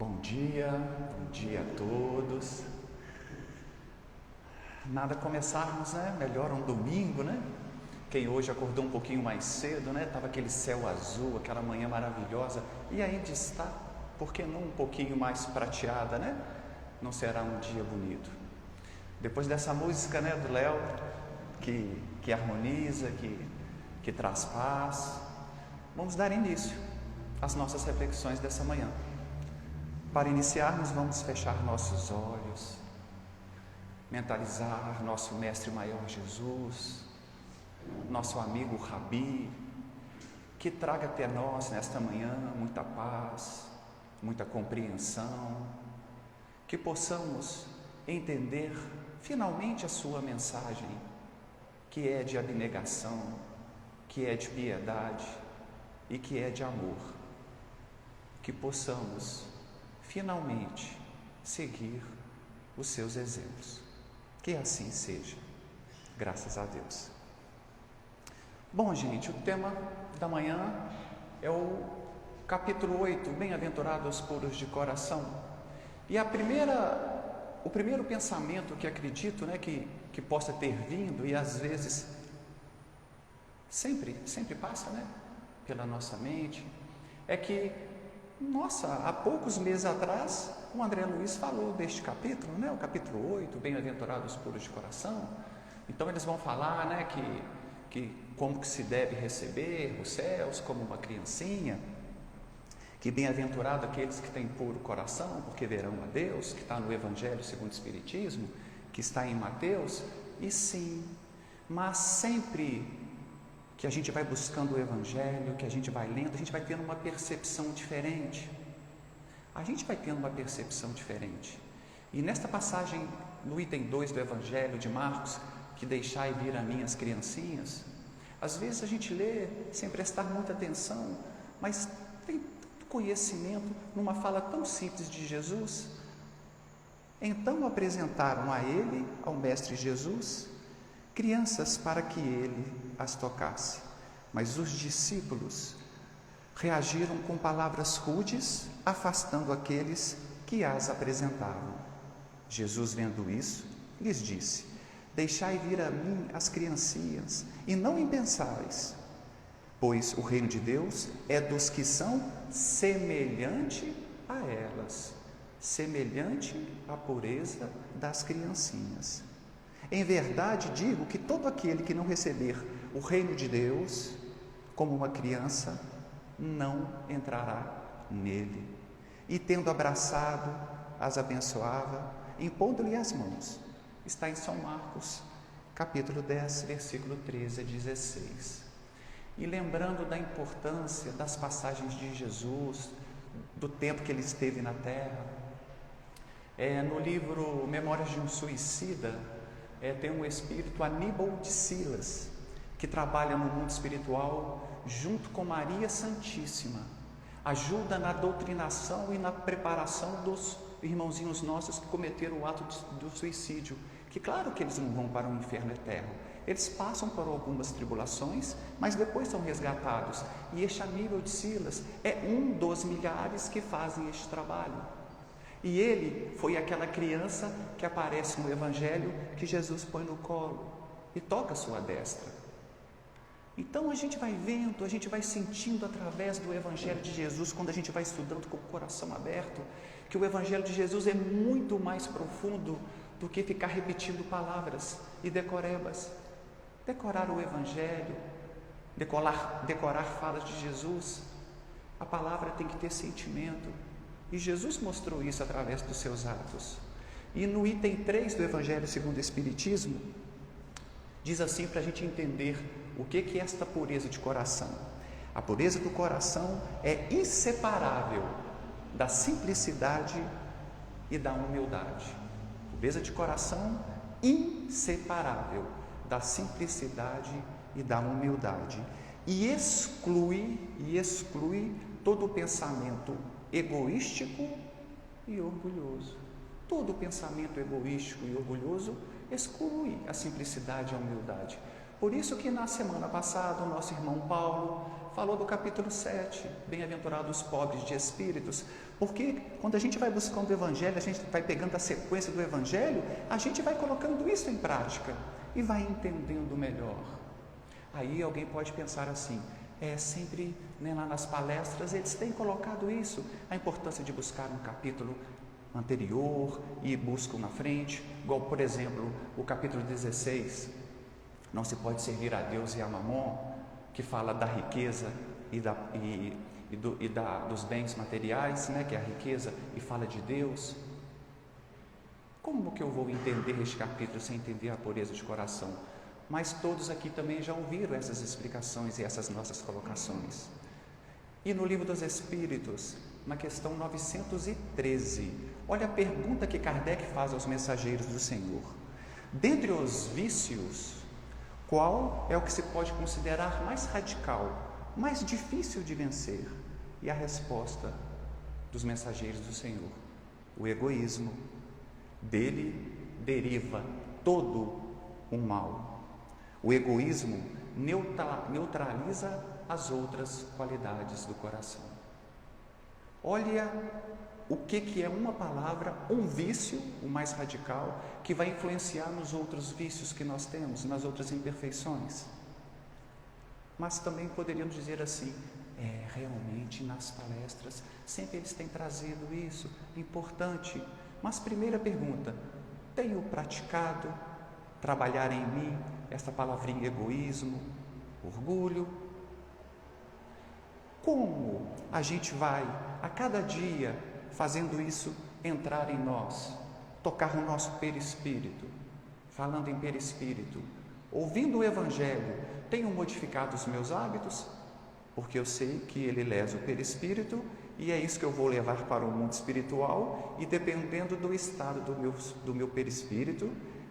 Bom dia a todos. Nada começarmos, né? Melhor um domingo, né? Quem hoje acordou um pouquinho mais cedo, né? Tava aquele céu azul, aquela manhã maravilhosa, e ainda está, por que não um pouquinho mais prateada, né? Não será um dia bonito. Depois dessa música, né, do Léo, que harmoniza, que traz paz, vamos dar início às nossas reflexões dessa manhã. Para iniciarmos, vamos fechar nossos olhos, mentalizar nosso Mestre Maior Jesus, nosso amigo Rabi, que traga até nós nesta manhã muita paz, muita compreensão, que possamos entender finalmente a sua mensagem, que é de abnegação, que é de piedade e que é de amor, que possamos finalmente seguir os seus exemplos. Que assim seja, graças a Deus. Bom, gente, o tema da manhã é o capítulo 8, Bem-aventurados os puros de coração. E o primeiro pensamento que acredito, né, que possa ter vindo, e às vezes sempre passa, né, pela nossa mente, é que há poucos meses atrás, o André Luiz falou deste capítulo, né? O capítulo 8, Bem-aventurados os puros de coração. Então eles vão falar, né, que como que se deve receber os céus, como uma criancinha, que bem-aventurado aqueles que têm puro coração, porque verão a Deus, que está no Evangelho segundo o Espiritismo, que está em Mateus, e sim, mas sempre que a gente vai buscando o Evangelho, que a gente vai lendo, a gente vai tendo uma percepção diferente. E nesta passagem, no item 2 do Evangelho de Marcos, que deixai vir a mim as criancinhas, às vezes a gente lê sem prestar muita atenção, mas tem conhecimento numa fala tão simples de Jesus. Então apresentaram a ele, ao Mestre Jesus, crianças para que ele as tocasse, mas os discípulos reagiram com palavras rudes, afastando aqueles que as apresentavam. Jesus, vendo isso, lhes disse: deixai vir a mim as criancinhas, e não impensais, pois o reino de Deus é dos que são semelhante a elas, semelhante à pureza das criancinhas. Em verdade digo que todo aquele que não receber o reino de Deus como uma criança, não entrará nele. E tendo abraçado, as abençoava, impondo-lhe as mãos. Está em São Marcos, capítulo 10, versículo 13 a 16. E lembrando da importância das passagens de Jesus, do tempo que ele esteve na terra, no livro Memórias de um Suicida, tem um espírito, Aníbal de Silas, que trabalha no mundo espiritual junto com Maria Santíssima, ajuda na doutrinação e na preparação dos irmãozinhos nossos que cometeram o ato do suicídio, que claro que eles não vão para o inferno eterno, eles passam por algumas tribulações, mas depois são resgatados, e este Aníbal de Silas é um dos milhares que fazem este trabalho. E ele foi aquela criança que aparece no Evangelho, que Jesus põe no colo e toca a sua destra. Então a gente vai vendo, a gente vai sentindo através do Evangelho de Jesus, quando a gente vai estudando com o coração aberto, que o Evangelho de Jesus é muito mais profundo do que ficar repetindo palavras e decorebas. Decorar o Evangelho, decorar falas de Jesus, a palavra tem que ter sentimento. E Jesus mostrou isso através dos seus atos. E no item 3 do Evangelho segundo o Espiritismo, diz assim, para a gente entender o que é esta pureza de coração. A pureza do coração é inseparável da simplicidade e da humildade. Pureza de coração inseparável da simplicidade e da humildade. E exclui todo o pensamento egoístico e orgulhoso. Todo pensamento egoístico e orgulhoso exclui a simplicidade e a humildade. Por isso que na semana passada o nosso irmão Paulo falou do capítulo 7, bem-aventurados os pobres de espíritos, porque quando a gente vai buscando o Evangelho, a gente vai pegando a sequência do Evangelho, a gente vai colocando isso em prática e vai entendendo melhor. Aí alguém pode pensar assim, sempre lá nas palestras eles têm colocado isso, a importância de buscar um capítulo anterior e buscam na frente, igual por exemplo o capítulo 16, não se pode servir a Deus e a Mamon, que fala da riqueza dos bens materiais, que é a riqueza, e fala de Deus. Como que eu vou entender este capítulo sem entender a pureza de coração? Mas todos aqui também já ouviram essas explicações e essas nossas colocações. E no Livro dos Espíritos, na questão 913, olha a pergunta que Kardec faz aos mensageiros do Senhor. Dentre os vícios, qual é o que se pode considerar mais radical, mais difícil de vencer? E a resposta dos mensageiros do Senhor: o egoísmo. Dele deriva todo o mal. O egoísmo neutraliza as outras qualidades do coração. Olha o que é uma palavra, um vício, o mais radical, que vai influenciar nos outros vícios que nós temos, nas outras imperfeições. Mas também poderíamos dizer assim, realmente nas palestras, sempre eles têm trazido isso, importante. Mas primeira pergunta, tenho praticado trabalhar em mim essa palavrinha egoísmo, orgulho? Como a gente vai a cada dia fazendo isso entrar em nós, tocar no nosso perispírito? Falando em perispírito, ouvindo o Evangelho, tenho modificado os meus hábitos? Porque eu sei que ele lesa o perispírito e é isso que eu vou levar para o mundo espiritual, e dependendo do estado do meu perispírito,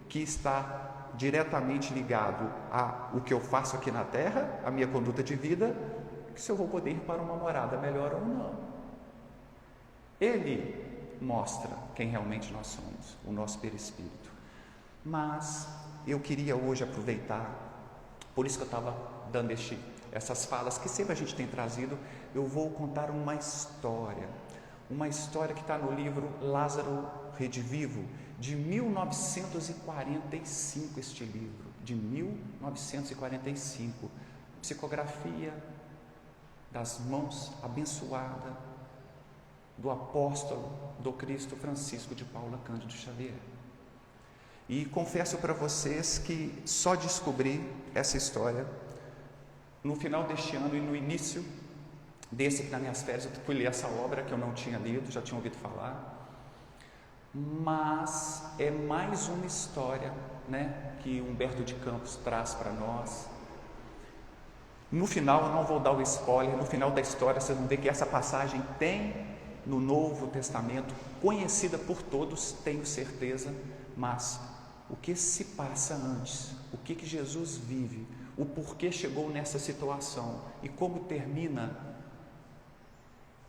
que está diretamente ligado ao que eu faço aqui na Terra, a minha conduta de vida, que se eu vou poder ir para uma morada melhor ou não. Ele mostra quem realmente nós somos, o nosso perispírito. Mas eu queria hoje aproveitar, por isso que eu estava dando essas falas que sempre a gente tem trazido, eu vou contar uma história que está no livro Lázaro Redivivo, de 1945, este livro, de 1945, psicografia das mãos abençoada do apóstolo do Cristo Francisco de Paula Cândido Xavier. E confesso para vocês que só descobri essa história no final deste ano e no início desse, que nas minhas férias eu fui ler essa obra que eu não tinha lido, já tinha ouvido falar. Mas é mais uma história, que Humberto de Campos traz para nós. No final, eu não vou dar o spoiler, no final da história vocês vão ver que essa passagem tem no Novo Testamento, conhecida por todos, tenho certeza, mas o que se passa antes, o que Jesus vive, o porquê chegou nessa situação e como termina,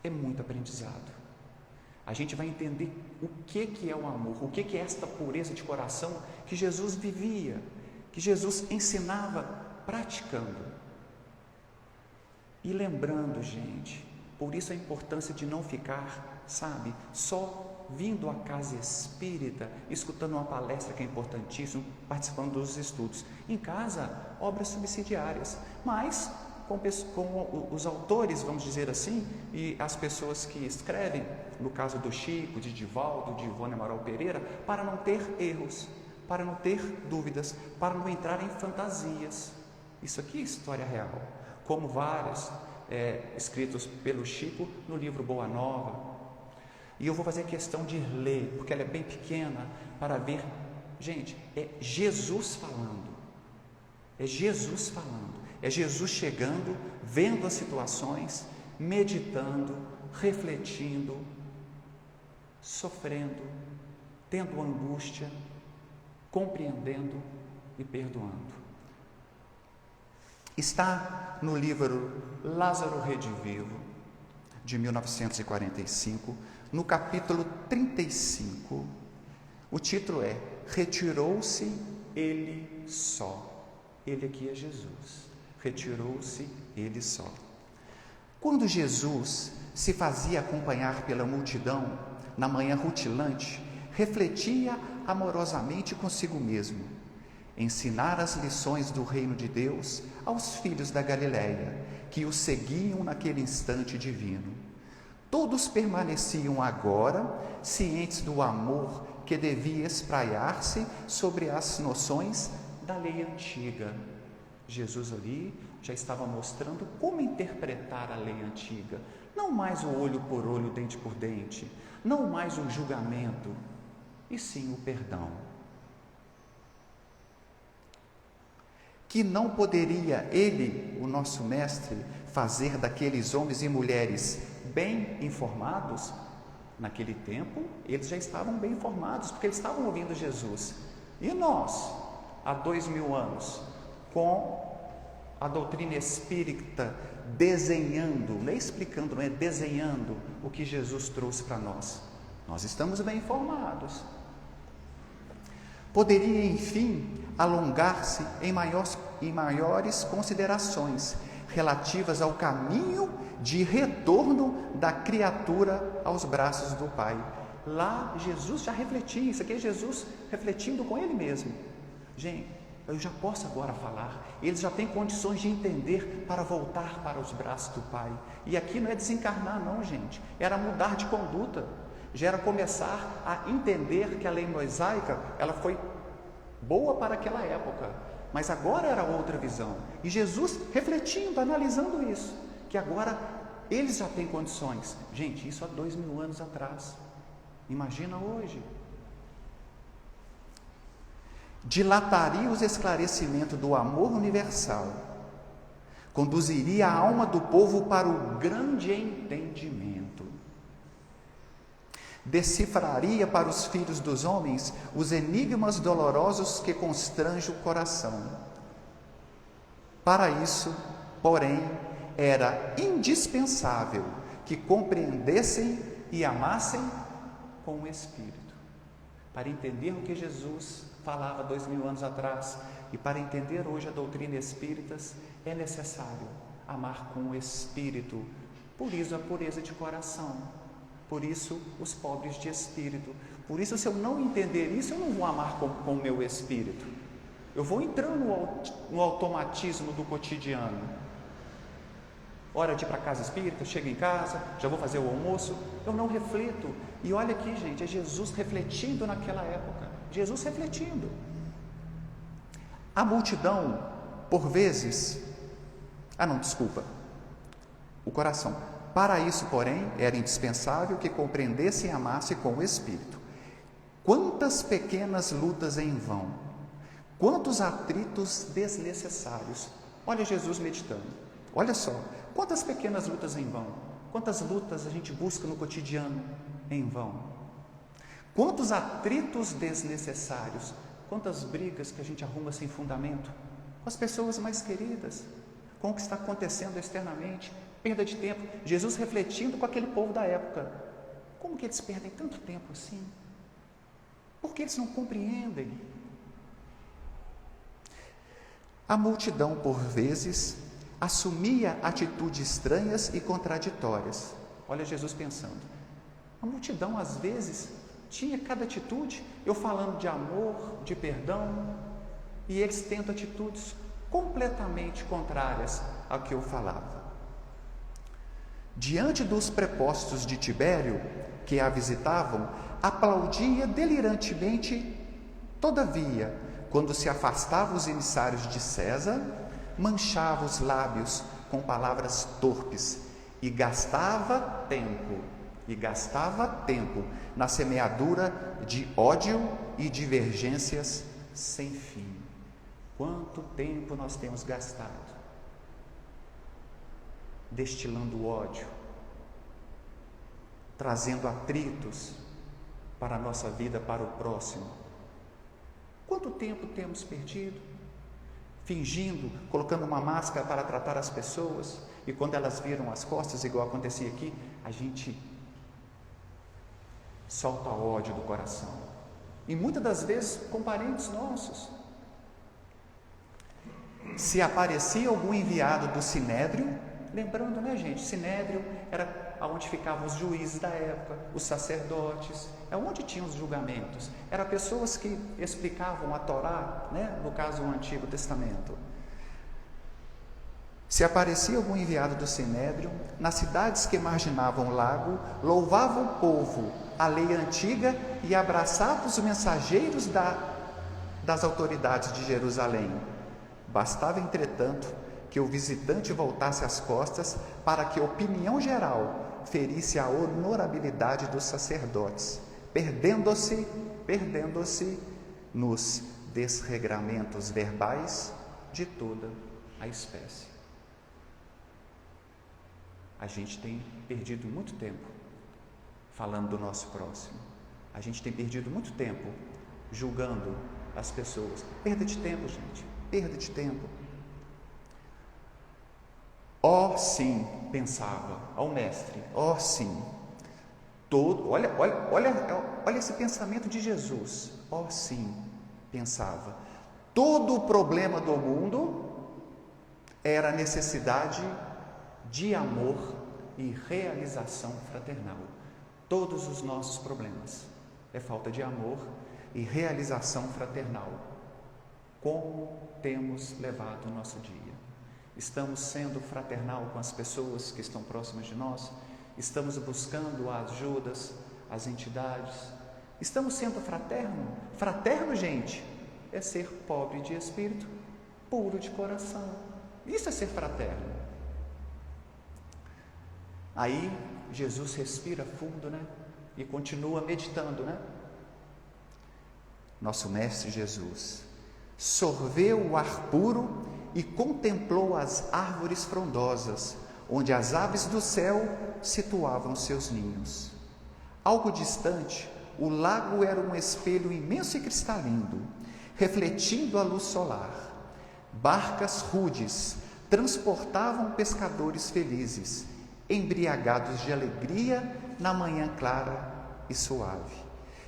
é muito aprendizado. A gente vai entender o que é o amor, o que é esta pureza de coração que Jesus vivia, que Jesus ensinava praticando. E lembrando, gente, por isso a importância de não ficar, só vindo à casa espírita, escutando uma palestra que é importantíssimo, participando dos estudos. Em casa, obras subsidiárias, mas com os autores, vamos dizer assim, e as pessoas que escrevem, no caso do Chico, de Divaldo, de Ivone Amaral Pereira, para não ter erros, para não ter dúvidas, para não entrar em fantasias. Isso aqui é história real, como vários escritos pelo Chico no livro Boa Nova. E eu vou fazer questão de ler, porque ela é bem pequena, para ver. Gente, é Jesus falando. É Jesus falando. É Jesus chegando, vendo as situações, meditando, refletindo, sofrendo, tendo angústia, compreendendo e perdoando. Está no livro Lázaro Redivivo, de 1945, no capítulo 35, o título é Retirou-se ele só. Ele aqui é Jesus. Retirou-se ele só. Quando Jesus se fazia acompanhar pela multidão, na manhã rutilante, refletia amorosamente consigo mesmo: ensinar as lições do reino de Deus aos filhos da Galileia, que o seguiam naquele instante divino. Todos permaneciam agora cientes do amor que devia espraiar-se sobre as noções da lei antiga. Jesus ali já estava mostrando como interpretar a lei antiga. Não mais o olho por olho, dente por dente, não mais o julgamento, e sim o perdão. Que não poderia ele, o nosso mestre, fazer daqueles homens e mulheres bem informados? Naquele tempo, eles já estavam bem informados, porque eles estavam ouvindo Jesus. E nós, há 2000 anos, com a doutrina espírita desenhando, não é explicando, não é desenhando o que Jesus trouxe para nós. Nós estamos bem informados. Poderia, enfim, alongar-se em maiores considerações relativas ao caminho de retorno da criatura aos braços do Pai. Lá Jesus já refletia, isso aqui é Jesus refletindo com Ele mesmo. Gente, eu já posso agora falar, eles já têm condições de entender para voltar para os braços do Pai. E aqui não é desencarnar não, gente, era mudar de conduta, já era começar a entender que a lei mosaica, ela foi boa para aquela época, mas agora era outra visão. E Jesus refletindo, analisando isso, que agora eles já têm condições. Gente, isso há 2000 anos atrás, imagina hoje. Dilataria os esclarecimentos do amor universal, conduziria a alma do povo para o grande entendimento, decifraria para os filhos dos homens os enigmas dolorosos que constrangem o coração. Para isso, porém, era indispensável que compreendessem e amassem com o Espírito. Para entender o que Jesus falava 2000 anos atrás e para entender hoje a doutrina espírita, é necessário amar com o Espírito. Por isso a pureza de coração, por isso os pobres de espírito. Por isso, se eu não entender isso, eu não vou amar com o meu espírito. Eu vou entrando no automatismo do cotidiano. Hora de ir para a casa espírita, chego em casa, já vou fazer o almoço, eu não reflito. E olha aqui, gente, é Jesus refletindo naquela época, Jesus refletindo. A multidão, por vezes, o coração. Para isso, porém, era indispensável que compreendesse e amasse com o Espírito. Quantas pequenas lutas em vão, quantos atritos desnecessários. Olha Jesus meditando, olha só, quantas pequenas lutas em vão, quantas lutas a gente busca no cotidiano em vão, quantos atritos desnecessários, quantas brigas que a gente arruma sem fundamento, com as pessoas mais queridas, com o que está acontecendo externamente, perda de tempo. Jesus refletindo com aquele povo da época, como que eles perdem tanto tempo assim? Por que eles não compreendem? A multidão, por vezes, assumia atitudes estranhas e contraditórias. Olha Jesus pensando. A multidão, às vezes, tinha cada atitude, eu falando de amor, de perdão, e eles tendo atitudes completamente contrárias ao que eu falava. Diante dos prepostos de Tibério, que a visitavam, aplaudia delirantemente. Todavia, quando se afastavam os emissários de César, manchava os lábios com palavras torpes e gastava tempo na semeadura de ódio e divergências sem fim. Quanto tempo nós temos gastado destilando ódio, trazendo atritos para a nossa vida, para o próximo. Quanto tempo temos perdido fingindo, colocando uma máscara para tratar as pessoas, e quando elas viram as costas, igual acontecia aqui, a gente solta ódio do coração, e muitas das vezes com parentes nossos. Se aparecia algum enviado do Sinédrio, Lembrando, né, gente, Sinédrio era onde ficavam os juízes da época, os sacerdotes, é onde tinham os julgamentos. Eram pessoas que explicavam a Torá, né, no caso, o Antigo Testamento. Se aparecia algum enviado do Sinédrio, nas cidades que marginavam o lago, louvava o povo a lei antiga e abraçava os mensageiros das autoridades de Jerusalém. Bastava, entretanto, que o visitante voltasse as costas para que a opinião geral ferisse a honorabilidade dos sacerdotes, perdendo-se nos desregramentos verbais de toda a espécie. A gente tem perdido muito tempo falando do nosso próximo. A gente tem perdido muito tempo julgando as pessoas. Perda de tempo, gente. Perda de tempo. Ó sim, pensava ao mestre. Ó sim. Olha esse pensamento de Jesus. Ó sim, pensava. Todo o problema do mundo era a necessidade de amor e realização fraternal. Todos os nossos problemas é falta de amor e realização fraternal. Como temos levado o nosso dia? Estamos sendo fraternal com as pessoas que estão próximas de nós? Estamos buscando as ajudas, as entidades? Estamos sendo fraterno? Fraterno, gente, é ser pobre de espírito, puro de coração. Isso é ser fraterno. Aí Jesus respira fundo, né? E continua meditando, né? Nosso mestre Jesus sorveu o ar puro e contemplou as árvores frondosas, onde as aves do céu situavam seus ninhos. Algo distante, o lago era um espelho imenso e cristalino, refletindo a luz solar. Barcas rudes transportavam pescadores felizes, embriagados de alegria na manhã clara e suave.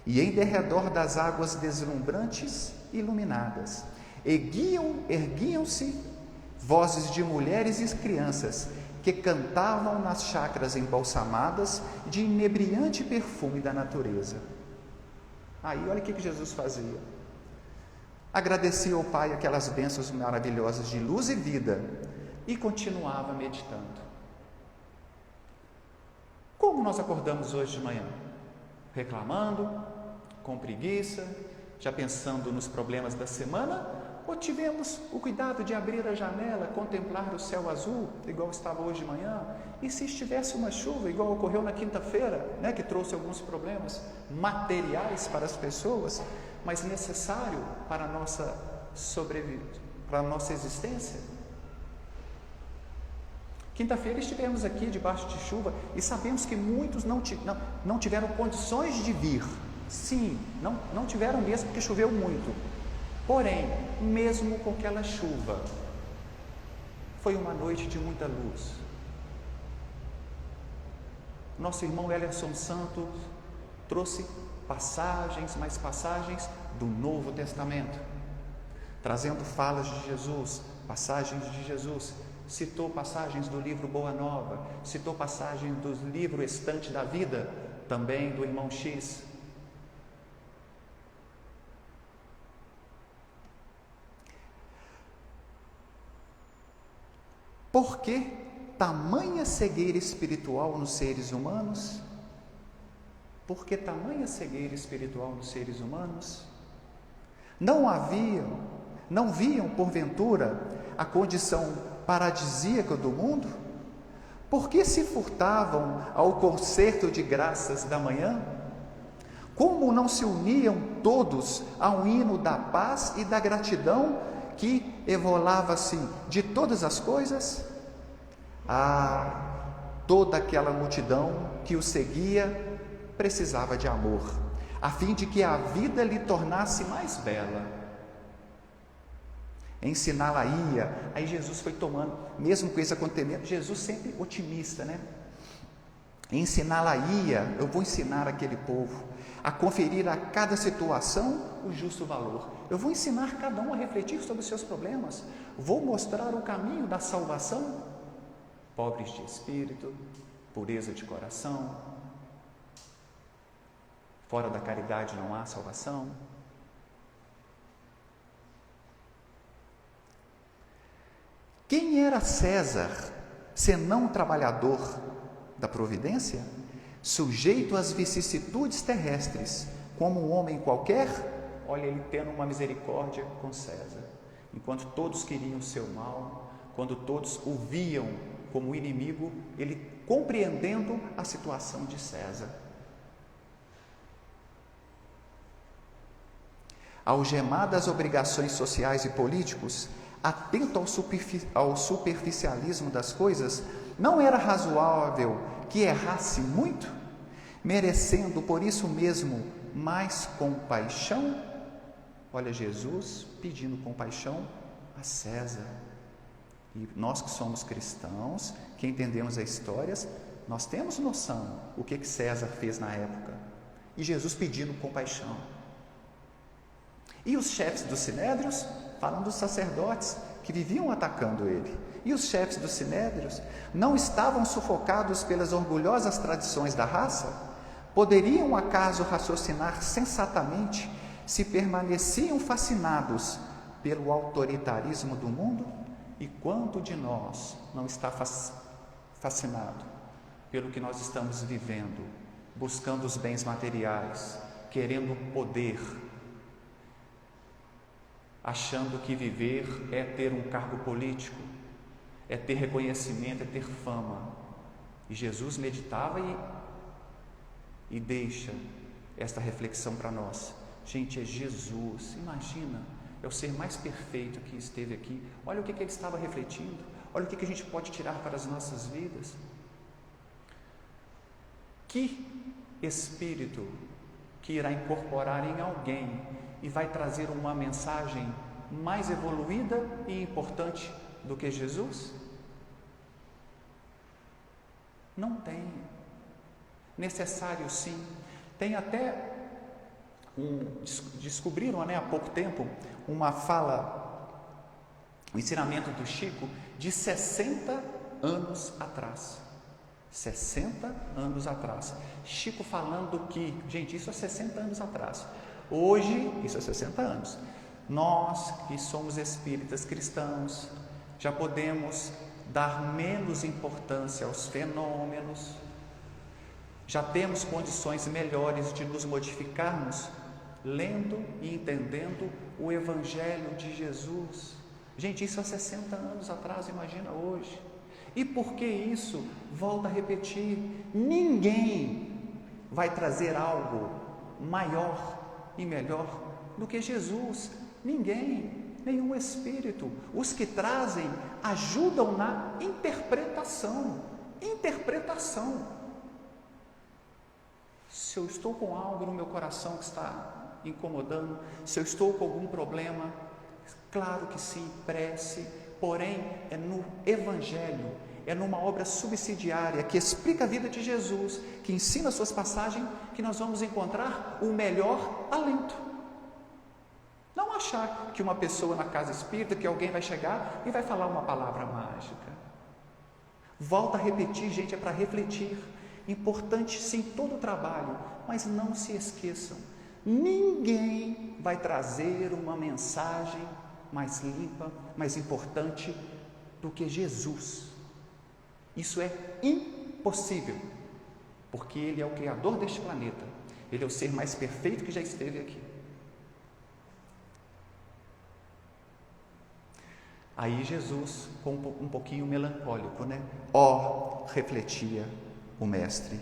E em derredor das águas deslumbrantes e iluminadas, erguiam-se vozes de mulheres e crianças que cantavam nas chácaras embalsamadas de inebriante perfume da natureza. Aí olha o que Jesus fazia. Agradecia ao Pai aquelas bênçãos maravilhosas de luz e vida e continuava meditando. Como nós acordamos hoje de manhã? Reclamando, com preguiça, já pensando nos problemas da semana? Ou tivemos o cuidado de abrir a janela, contemplar o céu azul, igual estava hoje de manhã? E se estivesse uma chuva, igual ocorreu na quinta-feira, né, que trouxe alguns problemas materiais para as pessoas, mas necessário para a nossa sobrevivência, para a nossa existência? Quinta-feira estivemos aqui debaixo de chuva e sabemos que muitos não tiveram condições de vir. Sim, não tiveram mesmo porque choveu muito. Porém, mesmo com aquela chuva, foi uma noite de muita luz. Nosso irmão Elerson Santos trouxe mais passagens do Novo Testamento, trazendo falas de Jesus, passagens de Jesus. Citou passagens do livro Boa Nova, citou passagens do livro Estante da Vida, também do irmão X. Por que tamanha cegueira espiritual nos seres humanos? Por que tamanha cegueira espiritual nos seres humanos? Não viam porventura a condição paradisíaca do mundo? Por que se furtavam ao concerto de graças da manhã? Como não se uniam todos a um hino da paz e da gratidão que evolava-se de todas as coisas? Toda aquela multidão que o seguia precisava de amor, a fim de que a vida lhe tornasse mais bela. Ensiná-la ia, aí Jesus foi tomando, mesmo com esse acontecimento, Jesus sempre otimista, né? Ensiná-la ia, eu vou ensinar aquele povo a conferir a cada situação o justo valor. Eu vou ensinar cada um a refletir sobre os seus problemas. Vou mostrar o caminho da salvação. pobres de espírito, pureza de coração. Fora da caridade não há salvação. Quem era César, senão um trabalhador da providência, sujeito às vicissitudes terrestres, como um homem qualquer? Olha, ele tendo uma misericórdia com César, enquanto todos queriam o seu mal, quando todos o viam como inimigo, ele compreendendo a situação de César. Algemado às obrigações sociais e políticos, atento ao superficialismo das coisas, não era razoável que errasse muito, merecendo por isso mesmo mais compaixão? Olha, Jesus pedindo compaixão a César. E nós que somos cristãos, que entendemos as histórias, nós temos noção o que César fez na época. E Jesus pedindo compaixão. E os chefes dos sinédrios, falando dos sacerdotes que viviam atacando ele. E os chefes dos sinédrios não estavam sufocados pelas orgulhosas tradições da raça? Poderiam acaso raciocinar sensatamente se permaneciam fascinados pelo autoritarismo do mundo? E quanto de nós não está fascinado pelo que nós estamos vivendo, buscando os bens materiais, querendo poder, achando que viver é ter um cargo político, é ter reconhecimento, é ter fama. E Jesus meditava e deixa esta reflexão para nós. Gente, é Jesus, imagina, é o ser mais perfeito que esteve aqui. Olha o que ele estava refletindo, olha o que a gente pode tirar para as nossas vidas. Que espírito que irá incorporar em alguém e vai trazer uma mensagem mais evoluída e importante do que Jesus? Não tem. Necessário sim. Tem até descobriram há pouco tempo uma fala, um ensinamento do Chico de 60 anos atrás. 60 anos atrás. Chico falando que, gente, isso é 60 anos atrás. Hoje, isso é 60 anos. Nós que somos espíritas cristãos, já podemos dar menos importância aos fenômenos, já temos condições melhores de nos modificarmos, lendo e entendendo o Evangelho de Jesus. Gente, isso há 60 anos atrás, imagina hoje. E por que isso? Volto a repetir, ninguém vai trazer algo maior e melhor do que Jesus. Ninguém, nenhum espírito. Os que trazem ajudam na interpretação. Se eu estou com algo no meu coração que está incomodando, se eu estou com algum problema, claro que sim, prece, porém é no Evangelho, é numa obra subsidiária que explica a vida de Jesus, que ensina suas passagens, que nós vamos encontrar o melhor alento. Não achar que uma pessoa na casa espírita, que alguém vai chegar e vai falar uma palavra mágica. Volto a repetir, gente, é para refletir. Importante sim todo o trabalho, mas não se esqueçam, ninguém vai trazer uma mensagem mais limpa, mais importante do que Jesus. Isso é impossível, porque Ele é o Criador deste planeta, Ele é o ser mais perfeito que já esteve aqui. Aí Jesus, com um pouquinho melancólico, refletia o mestre,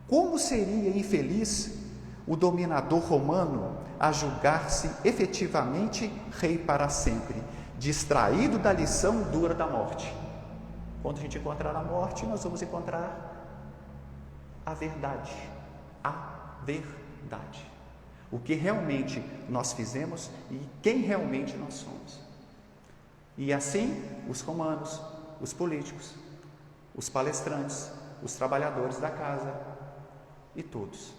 como seria infeliz o dominador romano a julgar-se efetivamente rei para sempre, distraído da lição dura da morte. Quando a gente encontrar a morte, nós vamos encontrar a verdade, o que realmente nós fizemos e quem realmente nós somos. E assim, os romanos, os políticos, os palestrantes, os trabalhadores da casa e todos.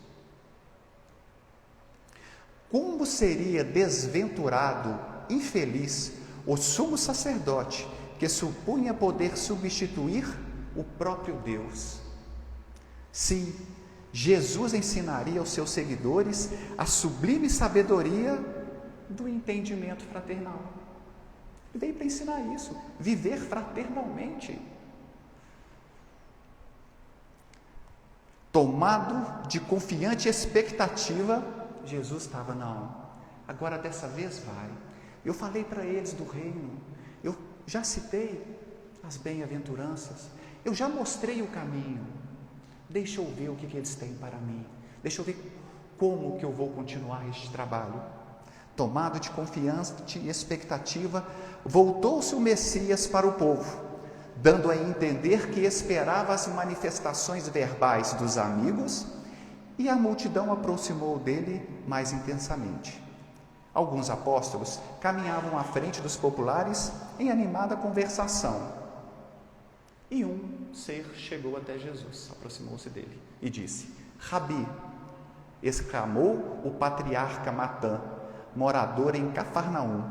Como seria desventurado, infeliz, o sumo sacerdote que supunha poder substituir o próprio Deus. Sim, Jesus ensinaria aos seus seguidores a sublime sabedoria do entendimento fraternal. Ele veio para ensinar isso, viver fraternalmente. Tomado de confiante expectativa, Jesus estava, não, agora dessa vez vai. Eu falei para eles do reino, eu já citei as bem-aventuranças, eu já mostrei o caminho, deixa eu ver o que eles têm para mim, deixa eu ver como que eu vou continuar este trabalho. Tomado de confiante expectativa, voltou-se o Messias para o povo, dando a entender que esperava as manifestações verbais dos amigos, e a multidão aproximou dele mais intensamente. Alguns apóstolos caminhavam à frente dos populares em animada conversação. E um ser chegou até Jesus, aproximou-se dele e disse: Rabi, exclamou o patriarca Matã, morador em Cafarnaum,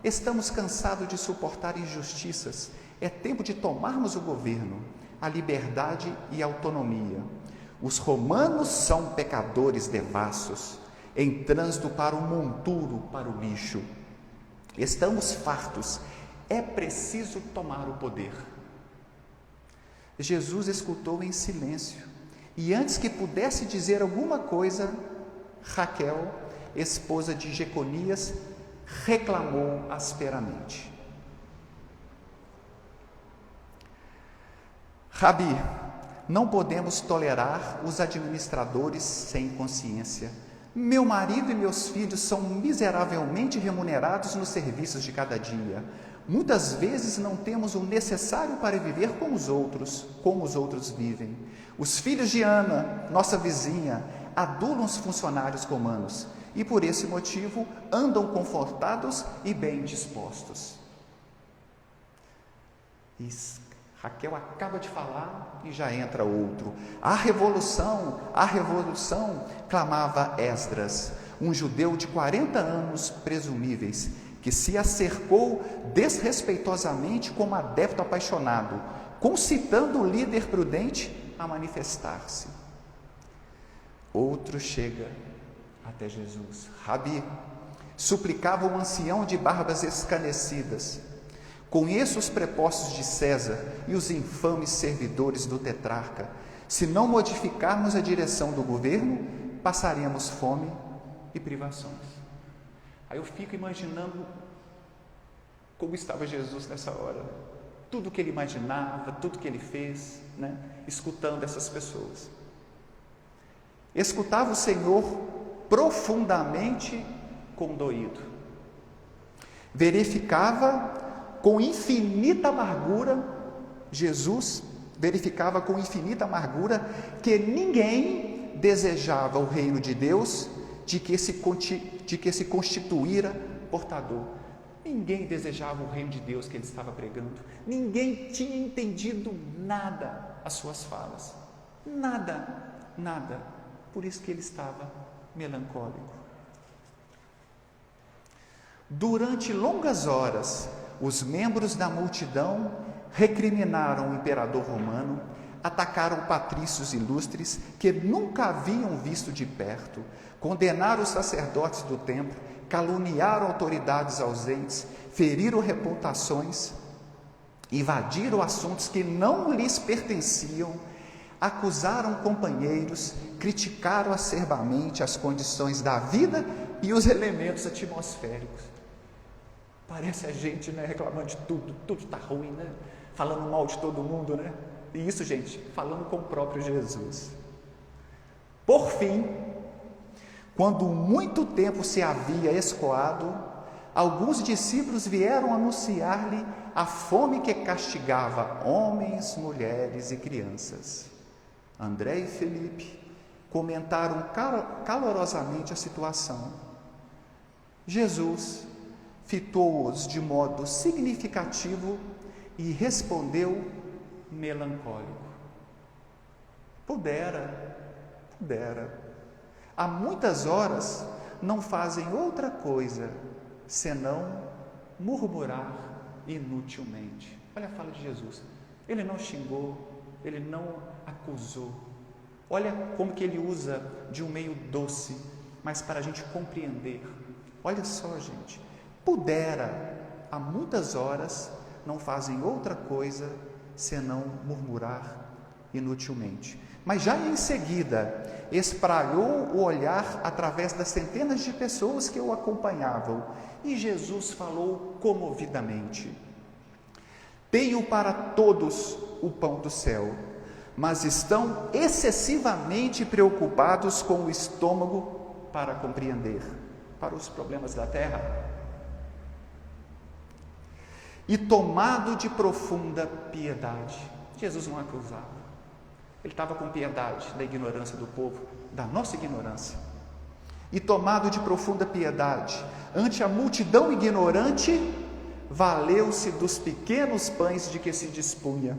estamos cansados de suportar injustiças, é tempo de tomarmos o governo, a liberdade e a autonomia. Os romanos são pecadores devassos, em trânsito para o monturo, para o lixo. Estamos fartos, é preciso tomar o poder. Jesus escutou em silêncio, e antes que pudesse dizer alguma coisa, Raquel, esposa de Jeconias, reclamou asperamente: Rabi, não podemos tolerar os administradores sem consciência. Meu marido e meus filhos são miseravelmente remunerados nos serviços de cada dia. Muitas vezes não temos o necessário para viver como os outros vivem. Os filhos de Ana, nossa vizinha, adulam os funcionários romanos e por esse motivo andam confortados e bem dispostos. Raquel acaba de falar e já entra outro. A revolução, clamava Esdras, um judeu de 40 anos presumíveis, que se acercou desrespeitosamente como adepto apaixonado, concitando o líder prudente a manifestar-se. Outro chega até Jesus. Rabi, suplicava o ancião de barbas escanecidas, conheço os prepostos de César e os infames servidores do tetrarca. Se não modificarmos a direção do governo, passaremos fome e privações. Aí eu fico imaginando como estava Jesus nessa hora. Tudo que ele imaginava, tudo que ele fez, escutando essas pessoas. Escutava o Senhor profundamente condoído. Com infinita amargura, Jesus verificava com infinita amargura que ninguém desejava o reino de Deus de que se constituíra portador. Ninguém desejava o reino de Deus que ele estava pregando. Ninguém tinha entendido nada as suas falas. Nada. Por isso que ele estava melancólico. Durante longas horas, os membros da multidão recriminaram o imperador romano, atacaram patrícios ilustres que nunca haviam visto de perto, condenaram os sacerdotes do templo, caluniaram autoridades ausentes, feriram reputações, invadiram assuntos que não lhes pertenciam, acusaram companheiros, criticaram acerbamente as condições da vida e os elementos atmosféricos. Parece a gente, reclamando de tudo está ruim, falando mal de todo mundo, E isso, gente, falando com o próprio Jesus. Por fim, quando muito tempo se havia escoado, alguns discípulos vieram anunciar-lhe a fome que castigava homens, mulheres e crianças. André e Felipe comentaram calorosamente a situação. Jesus fitou-os de modo significativo e respondeu melancólico: Pudera. Há muitas horas não fazem outra coisa senão murmurar inutilmente. Olha a fala de Jesus. Ele não xingou, ele não acusou. Olha como que ele usa de um meio doce, mas para a gente compreender. Olha só, gente, pudera, há muitas horas não fazem outra coisa senão murmurar inutilmente. Mas já em seguida, espraiou o olhar através das centenas de pessoas que o acompanhavam, e Jesus falou comovidamente: tenho para todos o pão do céu, mas estão excessivamente preocupados com o estômago para compreender, para os problemas da terra. E tomado de profunda piedade, Jesus não acusava, ele estava com piedade da ignorância do povo, da nossa ignorância. E tomado de profunda piedade, ante a multidão ignorante, valeu-se dos pequenos pães de que se dispunha,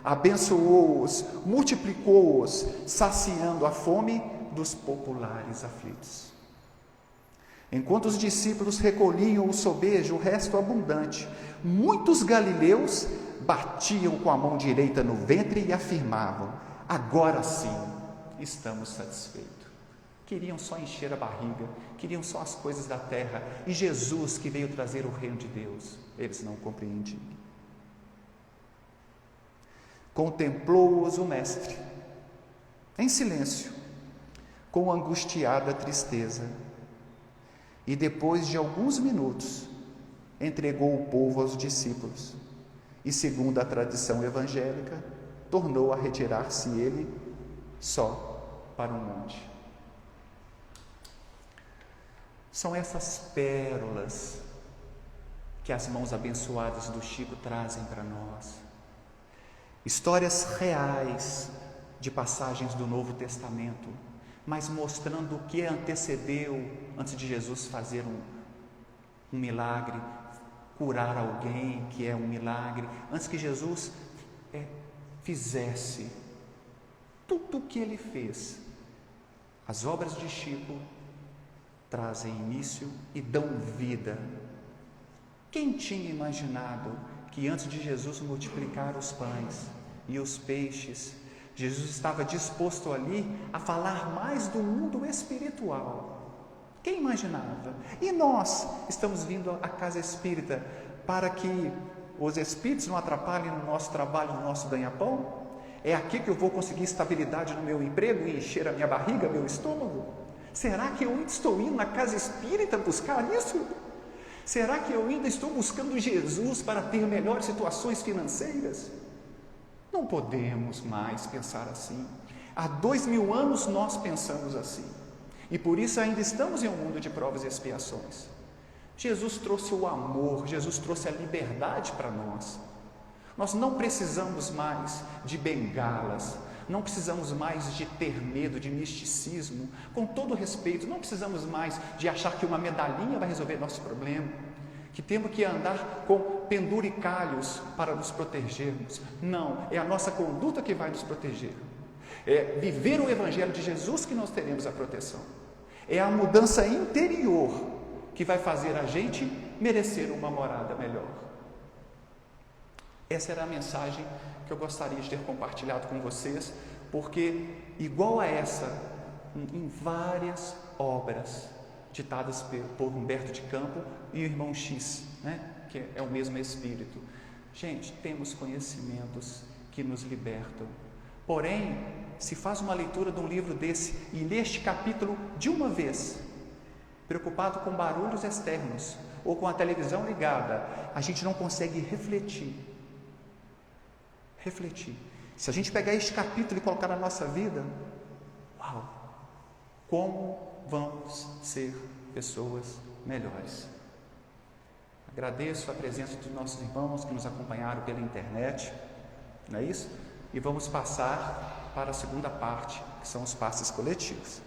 abençoou-os, multiplicou-os, saciando a fome dos populares aflitos. Enquanto os discípulos recolhiam o sobejo, o resto abundante, muitos galileus batiam com a mão direita no ventre e afirmavam: agora sim, estamos satisfeitos. Queriam só encher a barriga, queriam só as coisas da terra, e Jesus, que veio trazer o reino de Deus, eles não compreendiam. Contemplou-os o mestre, em silêncio, com angustiada tristeza, e depois de alguns minutos, entregou o povo aos discípulos, e segundo a tradição evangélica, tornou a retirar-se ele só para um monte. São essas pérolas que as mãos abençoadas do Chico trazem para nós. Histórias reais de passagens do Novo Testamento, mas mostrando o que antecedeu antes de Jesus fazer um milagre, curar alguém, que é um milagre, antes que Jesus fizesse tudo o que ele fez. As obras de Chico trazem início e dão vida. Quem tinha imaginado que antes de Jesus multiplicar os pães e os peixes, Jesus estava disposto ali a falar mais do mundo espiritual? Quem imaginava? E nós estamos vindo à casa espírita para que os espíritos não atrapalhem no nosso trabalho, no nosso ganha-pão? É aqui que eu vou conseguir estabilidade no meu emprego e encher a minha barriga, meu estômago? Será que eu ainda estou indo na casa espírita buscar isso? Será que eu ainda estou buscando Jesus para ter melhores situações financeiras? Não podemos mais pensar assim. Há 2000 anos nós pensamos assim. E por isso ainda estamos em um mundo de provas e expiações. Jesus trouxe o amor, Jesus trouxe a liberdade para nós. Nós não precisamos mais de bengalas, não precisamos mais de ter medo, de misticismo. Com todo respeito, não precisamos mais de achar que uma medalhinha vai resolver nosso problema, que temos que andar com penduricalhos para nos protegermos. Não, é a nossa conduta que vai nos proteger. É viver o Evangelho de Jesus que nós teremos a proteção. É a mudança interior que vai fazer a gente merecer uma morada melhor. Essa era a mensagem que eu gostaria de ter compartilhado com vocês, porque igual a essa, em várias obras ditadas por Humberto de Campos e o irmão X, que é o mesmo espírito. Gente, temos conhecimentos que nos libertam. Porém, se faz uma leitura de um livro desse e lê este capítulo de uma vez, preocupado com barulhos externos ou com a televisão ligada, a gente não consegue refletir. Se a gente pegar este capítulo e colocar na nossa vida, uau, como vamos ser pessoas melhores. Agradeço a presença dos nossos irmãos que nos acompanharam pela internet, não é isso? E vamos passar para a segunda parte, que são os passes coletivos.